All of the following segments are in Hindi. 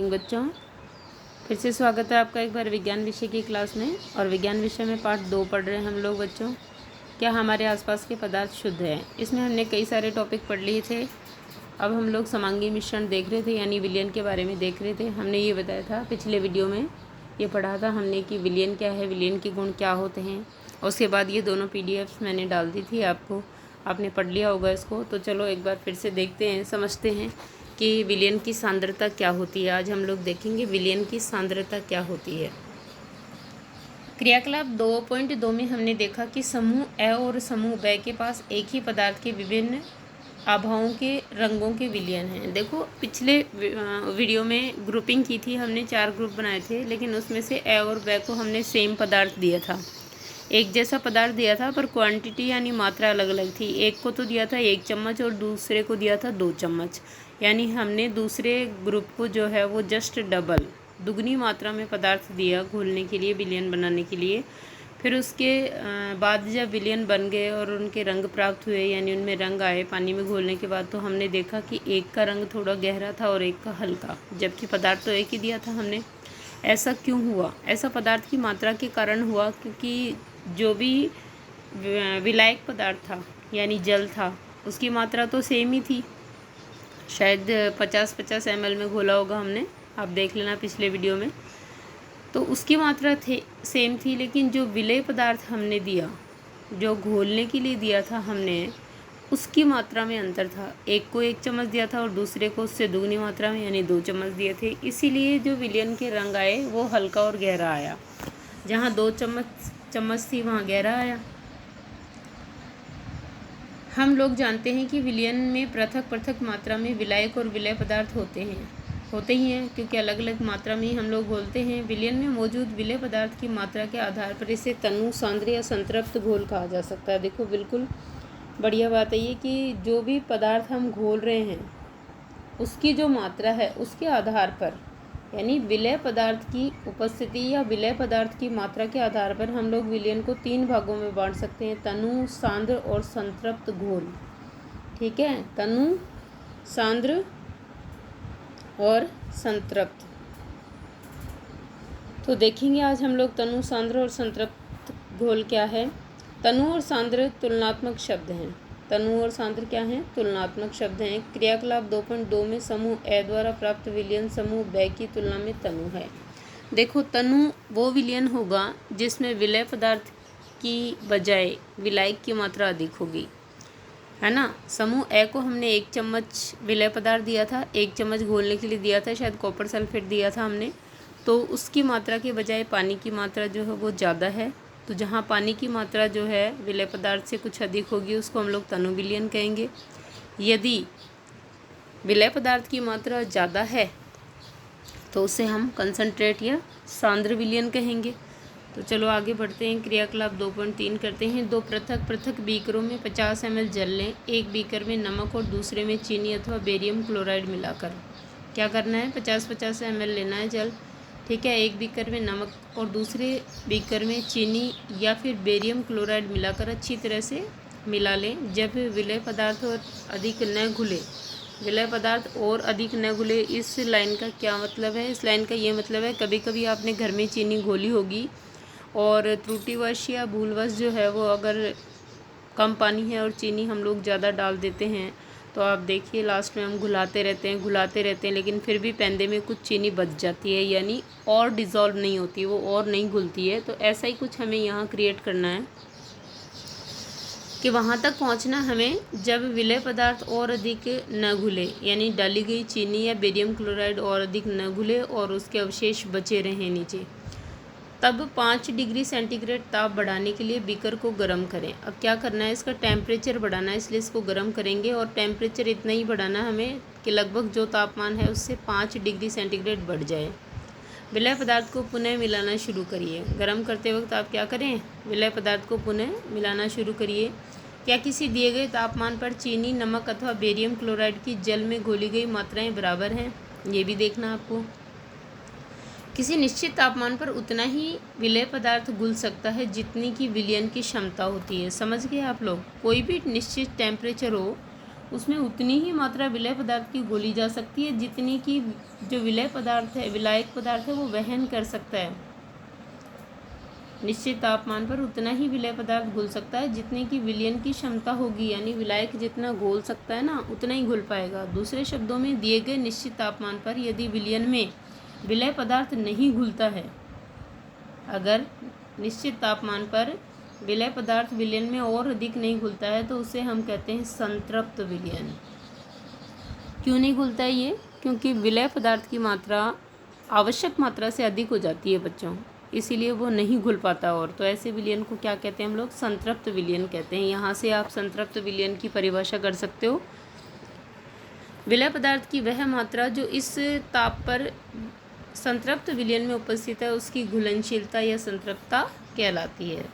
बच्चों, फिर से स्वागत है आपका एक बार विज्ञान विषय की क्लास में। और विज्ञान विषय में पार्ट 2 पढ़ रहे हैं हम लोग बच्चों। क्या हमारे आसपास के पदार्थ शुद्ध हैं। इसमें हमने कई सारे टॉपिक पढ़ लिए थे। अब हम लोग समांगी मिश्रण देख रहे थे, यानी विलयन के बारे में देख रहे थे। हमने ये बताया था पिछले वीडियो में, ये पढ़ा था हमने कि विलयन क्या है, विलयन के गुण क्या होते हैं। उसके बाद ये दोनों PDFs मैंने डाल दी थी आपको, आपने पढ़ लिया होगा इसको। तो चलो एक बार फिर से देखते हैं, समझते हैं कि विलयन की सांद्रता क्या होती है। आज हम लोग देखेंगे विलयन की सांद्रता क्या होती है। क्रियाकलाप 2.2 में हमने देखा कि समूह ए और समूह ब के पास एक ही पदार्थ के विभिन्न आभाओं के रंगों के विलयन हैं। देखो पिछले वीडियो में ग्रुपिंग की थी हमने, 4 ग्रुप बनाए थे, लेकिन उसमें से ए और ब को हमने सेम पदार्थ दिया था, एक जैसा पदार्थ दिया था, पर क्वांटिटी यानी मात्रा अलग अलग थी। एक को तो दिया था 1 चम्मच और दूसरे को दिया था 2 चम्मच, यानी हमने दूसरे ग्रुप को जो है वो जस्ट डबल, दुगनी मात्रा में पदार्थ दिया घोलने के लिए, विलयन बनाने के लिए। फिर उसके बाद जब विलयन बन गए और उनके रंग प्राप्त हुए, यानी उनमें रंग आए पानी में घोलने के बाद, तो हमने देखा कि एक का रंग थोड़ा गहरा था और एक का हल्का, जबकि पदार्थ तो एक ही दिया था हमने। ऐसा क्यों हुआ? ऐसा पदार्थ की मात्रा के कारण हुआ, क्योंकि जो भी विलायक पदार्थ था यानी जल था, उसकी मात्रा तो सेम ही थी। शायद 50-50 ml में घोला होगा हमने, आप देख लेना पिछले वीडियो में। तो उसकी मात्रा सेम थी, लेकिन जो विलेय पदार्थ हमने दिया, जो घोलने के लिए दिया था हमने, उसकी मात्रा में अंतर था। एक को 1 चम्मच दिया था और दूसरे को उससे दुगनी मात्रा में यानी 2 चम्मच दिए थे। इसीलिए जो विलयन के रंग आए वो हल्का और गहरा आया। जहाँ 2 चम्मच थी वहाँ गहरा आया। हम लोग जानते हैं कि विलयन में पृथक पृथक मात्रा में विलायक और विलेय पदार्थ होते ही हैं, क्योंकि अलग अलग मात्रा में ही हम लोग घोलते हैं। विलयन में मौजूद विलेय पदार्थ की मात्रा के आधार पर इसे तनु, सांद्र या संतृप्त घोल कहा जा सकता है। देखो बिल्कुल बढ़िया बात है ये कि जो भी पदार्थ हम घोल रहे हैं उसकी जो मात्रा है उसके आधार पर, यानी विलेय पदार्थ की उपस्थिति या विलेय पदार्थ की मात्रा के आधार पर हम लोग विलयन को 3 भागों में बांट सकते हैं, तनु, सांद्र और संतृप्त घोल। ठीक है, तनु, सांद्र और संतृप्त। तो देखेंगे आज हम लोग तनु, सांद्र और संतृप्त घोल क्या है। तनु और सांद्र तुलनात्मक शब्द हैं। तनु और सांद्र क्या हैं? तुलनात्मक शब्द हैं। क्रियाकलाप 2.2 में समूह ए द्वारा प्राप्त विलयन समूह ब की तुलना में तनु है। देखो तनु वो विलयन होगा जिसमें विलेय पदार्थ की बजाय विलायक की मात्रा अधिक होगी, है ना। समूह ए को हमने 1 चम्मच विलेय पदार्थ दिया था, 1 चम्मच घोलने के लिए दिया था, शायद कॉपर सल्फेट दिया था हमने, तो उसकी मात्रा के बजाय पानी की मात्रा जो है वो ज़्यादा है। तो जहाँ पानी की मात्रा जो है विलेय पदार्थ से कुछ अधिक होगी उसको हम लोग तनु विलयन कहेंगे। यदि विलेय पदार्थ की मात्रा ज़्यादा है तो उसे हम कंसंट्रेट या सांद्र विलयन कहेंगे। तो चलो आगे बढ़ते हैं, क्रियाकलाप 2.3 करते हैं। 2 पृथक पृथक बीकरों में 50 ml जल लें। एक बीकर में नमक और दूसरे में चीनी अथवा बेरियम क्लोराइड मिलाकर। क्या करना है? 50-50 ml लेना है जल, ठीक है। एक बीकर में नमक और दूसरे बीकर में चीनी या फिर बेरियम क्लोराइड मिलाकर अच्छी तरह से मिला लें। जब विलेय पदार्थ और अधिक न घुले, विलेय पदार्थ और अधिक न घुले, इस लाइन का क्या मतलब है? इस लाइन का ये मतलब है, कभी कभी आपने घर में चीनी घोली होगी और त्रुटिवश या भूलवश जो है वो अगर कम पानी है और चीनी हम लोग ज़्यादा डाल देते हैं, तो आप देखिए लास्ट में हम घुलाते रहते हैं, लेकिन फिर भी पैंदे में कुछ चीनी बच जाती है, यानी और डिज़ोल्व नहीं होती, वो और नहीं घुलती है। तो ऐसा ही कुछ हमें यहाँ क्रिएट करना है कि वहाँ तक पहुँचना हमें जब विलेय पदार्थ और अधिक न घुले, यानी डाली गई चीनी या बेरियम क्लोराइड और अधिक न घुले और उसके अवशेष बचे रहें नीचे, तब 5 डिग्री सेंटीग्रेड ताप बढ़ाने के लिए बीकर को गर्म करें। अब क्या करना है? इसका टेम्परेचर बढ़ाना है, इसलिए इसको गर्म करेंगे और टेम्परेचर इतना ही बढ़ाना हमें कि लगभग जो तापमान है उससे 5 डिग्री सेंटीग्रेड बढ़ जाए। विलेय पदार्थ को पुनः मिलाना शुरू करिए। गर्म करते वक्त आप क्या करें? विलेय पदार्थ को पुनः मिलाना शुरू करिए। क्या किसी दिए गए तापमान पर चीनी, नमक अथवा बेरियम क्लोराइड की जल में घोली गई मात्राएँ बराबर हैं? ये भी देखना आपको। किसी निश्चित तापमान पर उतना ही विलेय पदार्थ घुल सकता है जितनी की विलयन की क्षमता होती है। समझ गए आप लोग? कोई भी निश्चित टेम्परेचर हो उसमें उतनी ही मात्रा विलय पदार्थ की घोली जा सकती है जितनी की जो विलय पदार्थ है, विलायक पदार्थ है, वो वहन कर सकता है। निश्चित तापमान पर उतना ही विलय पदार्थ घुल सकता है जितने की विलयन की क्षमता होगी, यानी विलायक जितना घोल सकता है ना उतना ही घुल पाएगा। दूसरे शब्दों में, दिए गए निश्चित तापमान पर यदि विलयन में विलय पदार्थ नहीं घुलता है, अगर निश्चित तापमान पर विलय पदार्थ विलयन में और अधिक नहीं घुलता है तो उसे हम कहते हैं संतृप्त विलयन। क्यों नहीं घुलता है ये? क्योंकि विलय पदार्थ की मात्रा आवश्यक मात्रा से अधिक हो जाती है बच्चों, इसीलिए वो नहीं घुल पाता। और तो ऐसे विलयन को क्या कहते हैं हम लोग? संतृप्त विलयन कहते हैं। यहाँ से आप संतृप्त विलयन की परिभाषा कर सकते हो। विलय पदार्थ की वह मात्रा जो इस ताप पर संतृप्त विलयन में उपस्थित है उसकी घुलनशीलता या संतृप्तता कहलाती है।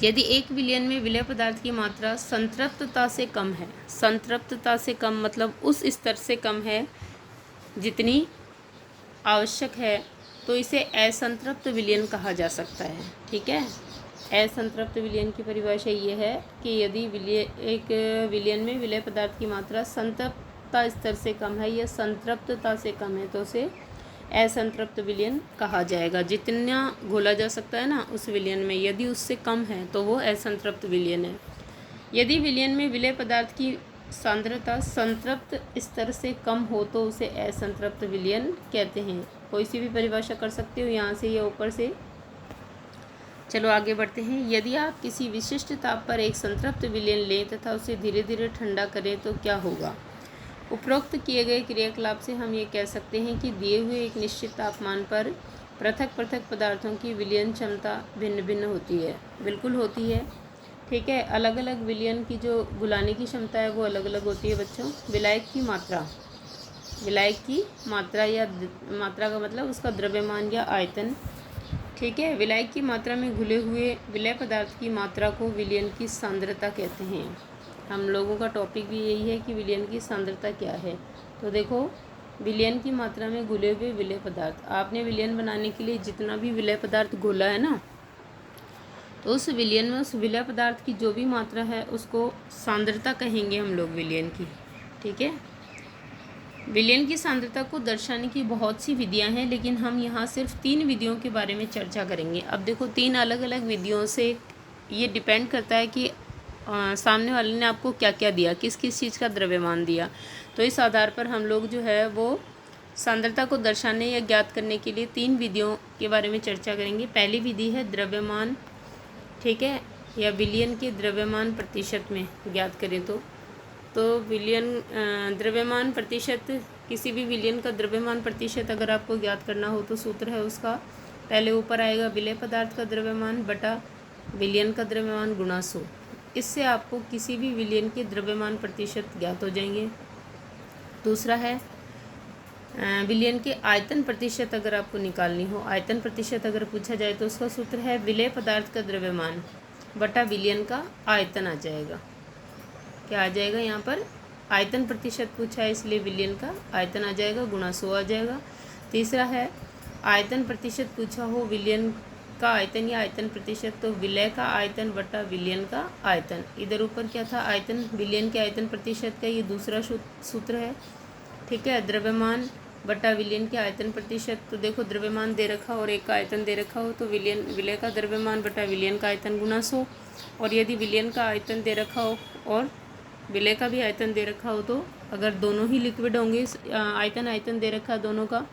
यदि एक विलयन में विलय पदार्थ की मात्रा संतृप्तता से कम है, संतृप्तता से कम मतलब उस स्तर से कम है जितनी आवश्यक है, तो इसे असंतृप्त विलयन कहा जा सकता है। ठीक है, असंतृप्त विलयन की परिभाषा ये है कि यदि एक विलयन में विलय पदार्थ की मात्रा संतृप्तता स्तर से कम है या संतृप्तता से कम है तो उसे असंतृप्त विलयन कहा जाएगा। जितना घोला जा सकता है ना उस विलयन में, यदि उससे कम है तो वो असंतृप्त विलयन है। यदि विलयन में विलय पदार्थ की सांद्रता संतृप्त स्तर से कम हो तो उसे असंतृप्त विलयन कहते हैं। कोई सी भी परिभाषा कर सकते हो यहाँ से या ऊपर से। चलो आगे बढ़ते हैं। यदि आप किसी विशिष्ट ताप पर एक संतृप्त विलयन लें तथा उसे धीरे धीरे ठंडा करें तो क्या होगा? उपरोक्त किए गए क्रियाकलाप से हम ये कह सकते हैं कि दिए हुए एक निश्चित तापमान पर पृथक पृथक पदार्थों की विलयन क्षमता भिन्न भिन्न होती है। बिल्कुल होती है। ठीक है, अलग अलग विलयन की जो घुलाने की क्षमता है वो अलग अलग होती है बच्चों। विलायक की मात्रा, विलायक की मात्रा या मात्रा का मतलब उसका द्रव्यमान या आयतन। ठीक है, विलायक की मात्रा में घुले हुए विलय पदार्थ की मात्रा को विलयन की सांद्रता कहते हैं। हम लोगों का टॉपिक भी यही है कि विलयन की सांद्रता क्या है। तो देखो, विलयन की मात्रा में घुले हुए विलय पदार्थ, आपने विलयन बनाने के लिए जितना भी विलय पदार्थ घोला है ना, तो उस विलयन में उस विलय पदार्थ की जो भी मात्रा है उसको सांद्रता कहेंगे हम लोग विलयन की। ठीक है, विलयन की सांद्रता को दर्शाने की बहुत सी विधियां हैं, लेकिन हम यहाँ सिर्फ 3 विधियों के बारे में चर्चा करेंगे। अब देखो, 3 अलग अलग विधियों से ये डिपेंड करता है कि सामने वाले ने आपको क्या क्या दिया, किस किस चीज़ का द्रव्यमान दिया। तो इस आधार पर हम लोग जो है वो सांद्रता को दर्शाने या ज्ञात करने के लिए 3 विधियों के बारे में चर्चा करेंगे। पहली विधि है द्रव्यमान। ठीक है, या विलयन के द्रव्यमान प्रतिशत में ज्ञात करें तो विलयन द्रव्यमान प्रतिशत, किसी भी विलयन का द्रव्यमान प्रतिशत अगर आपको ज्ञात करना हो तो सूत्र है उसका, पहले ऊपर आएगा विलय पदार्थ का द्रव्यमान बटा विलयन का द्रव्यमान गुणा 100। इससे आपको किसी भी विलयन के द्रव्यमान प्रतिशत ज्ञात हो जाएंगे। दूसरा है विलयन के आयतन प्रतिशत, अगर आपको निकालनी हो, आयतन प्रतिशत अगर पूछा जाए तो उसका सूत्र है विलय पदार्थ का द्रव्यमान बटा विलयन का आयतन आ जाएगा। क्या आ जाएगा? यहाँ पर आयतन प्रतिशत पूछा है इसलिए विलयन का आयतन आ जाएगा, गुणा 100 आ जाएगा। तीसरा है आयतन प्रतिशत पूछा हो विलयन का आयतन या आयतन प्रतिशत, तो विलय का आयतन बटा विलयन का आयतन। इधर ऊपर क्या था? आयतन, विलयन के आयतन प्रतिशत का ये दूसरा सूत्र है। ठीक है, द्रव्यमान बटा विलयन के आयतन प्रतिशत। तो देखो, द्रव्यमान दे रखा और एक का आयतन दे रखा हो तो विलय का द्रव्यमान बटा विलयन का आयतन गुणा 100। और यदि विलयन का आयतन दे रखा हो और विलय का भी आयतन दे रखा हो, तो अगर दोनों ही लिक्विड होंगे, आयतन दे रखा दोनों का,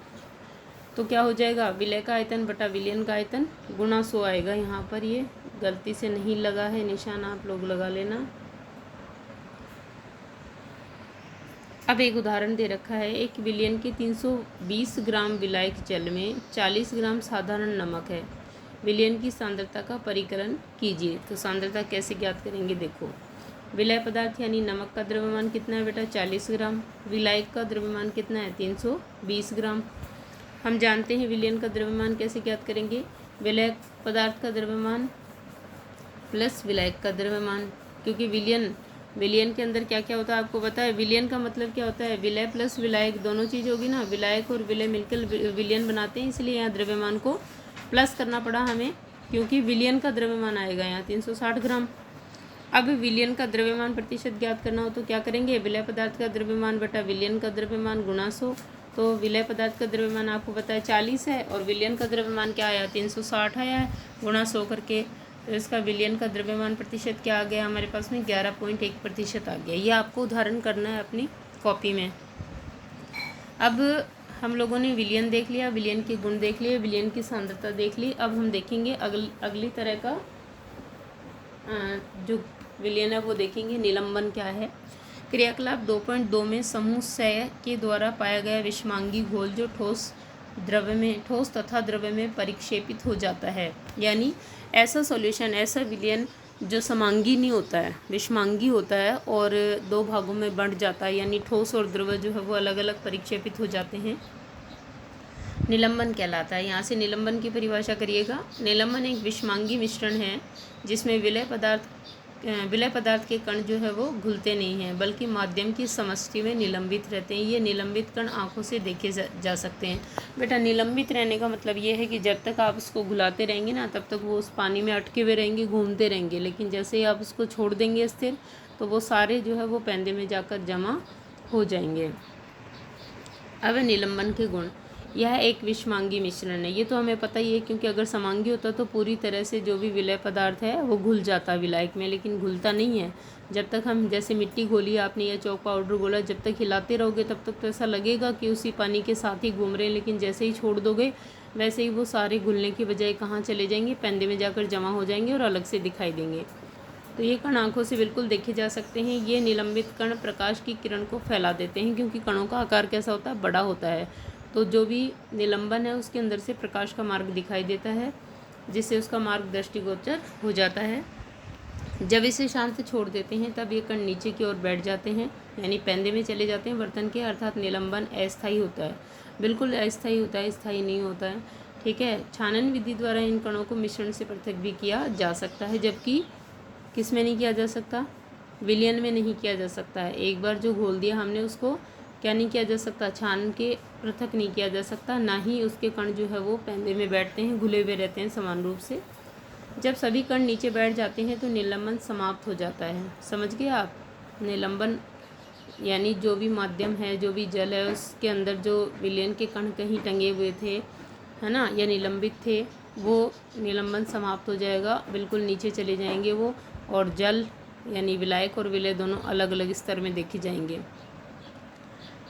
तो क्या हो जाएगा? विलय का आयतन बटा विलयन का आयतन गुणा 100 आएगा। यहाँ पर ये गलती से नहीं लगा है निशान, आप लोग लगा लेना। अब एक उदाहरण दे रखा है, एक विलयन के 320 ग्राम विलायक जल में 40 ग्राम साधारण नमक है। विलयन की सांद्रता का परिकलन कीजिए। तो सांद्रता कैसे ज्ञात करेंगे? देखो, विलय पदार्थ यानी नमक का द्रव्यमान कितना है बेटा? 40 ग्राम। विलायक का द्रव्यमान कितना है? 320 ग्राम। हम जानते हैं विलयन का द्रव्यमान कैसे ज्ञात करेंगे? विलय पदार्थ का द्रव्यमान प्लस विलायक का द्रव्यमान, क्योंकि विलयन के अंदर क्या क्या होता है आपको पता है। विलयन का मतलब क्या होता है? विलय प्लस विलायक दोनों चीज़ होगी ना, विलायक और विलय मिलकर विलयन बनाते हैं, इसलिए यहाँ द्रव्यमान को प्लस करना पड़ा हमें, क्योंकि विलयन का द्रव्यमान आएगा यहाँ 360 ग्राम। अब विलयन का द्रव्यमान प्रतिशत ज्ञात करना हो तो क्या करेंगे, विलय पदार्थ का द्रव्यमान बटा विलयन का द्रव्यमान गुणा 100। तो विलय पदार्थ का द्रव्यमान आपको पता है 40 है और विलयन का द्रव्यमान क्या आया 360 आया है, गुणा 100 करके। तो इसका विलयन का द्रव्यमान प्रतिशत क्या आ गया हमारे पास में 11.1% आ गया। ये आपको उदाहरण करना है अपनी कॉपी में। अब हम लोगों ने विलयन देख लिया, विलयन के गुण देख लिए, विलयन की सांद्रता देख ली। अब हम देखेंगे अगली तरह का जो विलयन है वो देखेंगे, निलंबन क्या है। क्रियाकलाप 2.2 में समूह 6 के द्वारा पाया गया विषमांगी घोल जो ठोस तथा द्रव्य में परिक्षेपित हो जाता है, यानी ऐसा सॉल्यूशन, ऐसा विलयन जो समांगी नहीं होता है, विषमांगी होता है और 2 भागों में बंट जाता है, यानी ठोस और द्रव्य जो है वो अलग अलग परिक्षेपित हो जाते हैं, निलंबन कहलाता है। यहाँ से निलंबन की परिभाषा करिएगा। निलंबन एक विषमांगी मिश्रण है जिसमें विलय पदार्थ के कण जो है वो घुलते नहीं हैं बल्कि माध्यम की समष्टि में निलंबित रहते हैं। ये निलंबित कण आंखों से देखे जा सकते हैं। बेटा निलंबित रहने का मतलब ये है कि जब तक आप उसको घुलाते रहेंगे ना तब तक वो उस पानी में अटके हुए रहेंगे, घूमते रहेंगे, लेकिन जैसे ही आप उसको छोड़ देंगे स्थिर तो वो सारे जो है वो पेंदे में जाकर जमा हो जाएंगे। अब निलंबन के गुण, यह एक विषमांगी मिश्रण है। ये तो हमें पता ही है क्योंकि अगर समांगी होता तो पूरी तरह से जो भी विलय पदार्थ है वो घुल जाता विलायक में, लेकिन घुलता नहीं है। जब तक हम, जैसे मिट्टी घोली आपने या चौक पाउडर घोला, जब तक हिलाते रहोगे तब तक तो ऐसा लगेगा कि उसी पानी के साथ ही घूम रहे हैं, लेकिन जैसे ही छोड़ दोगे वैसे ही वो सारे घुलने की बजाय कहाँ चले जाएंगे, पेंदे में जाकर जमा हो जाएंगे और अलग से दिखाई देंगे। तो ये कण आंखों से बिल्कुल देखे जा सकते हैं। ये निलंबित कण प्रकाश की किरण को फैला देते हैं क्योंकि कणों का आकार कैसा होता है, बड़ा होता है। तो जो भी निलंबन है उसके अंदर से प्रकाश का मार्ग दिखाई देता है जिससे उसका मार्ग दृष्टिगोचर हो जाता है। जब इसे शांत छोड़ देते हैं तब ये कण नीचे की ओर बैठ जाते हैं, यानी पेंदे में चले जाते हैं बर्तन के, अर्थात निलंबन अस्थायी होता है, बिल्कुल अस्थायी होता है, स्थायी नहीं होता है। ठीक है। छानन विधि द्वारा इन कणों को मिश्रण से पृथक भी किया जा सकता है, जबकि किस में नहीं किया जा सकता, विलयन में नहीं किया जा सकता है। एक बार जो घोल दिया हमने उसको क्या नहीं किया जा सकता, छान के पृथक नहीं किया जा सकता, ना ही उसके कण जो है वो पेंदे में बैठते हैं, घुले हुए रहते हैं समान रूप से। जब सभी कण नीचे बैठ जाते हैं तो निलंबन समाप्त हो जाता है। समझ गए आप। निलंबन यानी जो भी माध्यम है, जो भी जल है, उसके अंदर जो विलयन के कण कहीं टंगे हुए थे, है ना, या निलंबित थे, वो निलंबन समाप्त हो जाएगा, बिल्कुल नीचे चले जाएंगे वो, और जल यानी विलायक और विलय दोनों अलग अलग स्तर में देखे जाएंगे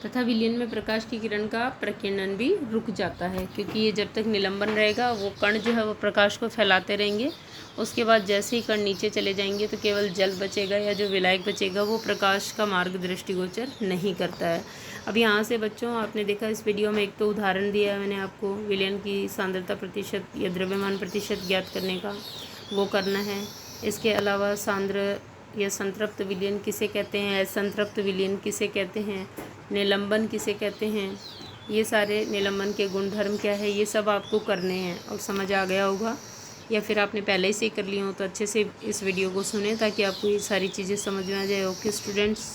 तथा विलयन में प्रकाश की किरण का प्रकीर्णन भी रुक जाता है क्योंकि ये जब तक निलंबन रहेगा वो कण जो है वो प्रकाश को फैलाते रहेंगे। उसके बाद जैसे ही कण नीचे चले जाएंगे तो केवल जल बचेगा या जो विलायक बचेगा वो प्रकाश का मार्ग दृष्टिगोचर नहीं करता है। अब यहाँ से बच्चों आपने देखा इस वीडियो में एक तो उदाहरण दिया है मैंने आपको, विलयन की सांद्रता प्रतिशत या द्रव्यमान प्रतिशत ज्ञात करने का, वो करना है। इसके अलावा सांद्र या संतृप्त विलयन किसे कहते हैं, असंतृप्त विलयन किसे कहते हैं, निलंबन किसे कहते हैं, ये सारे निलंबन के गुणधर्म क्या है, ये सब आपको करने हैं और समझ आ गया होगा, या फिर आपने पहले से ही कर लिए हो तो अच्छे से इस वीडियो को सुने ताकि आपको ये सारी चीज़ें समझ में आ जाए। Okay students.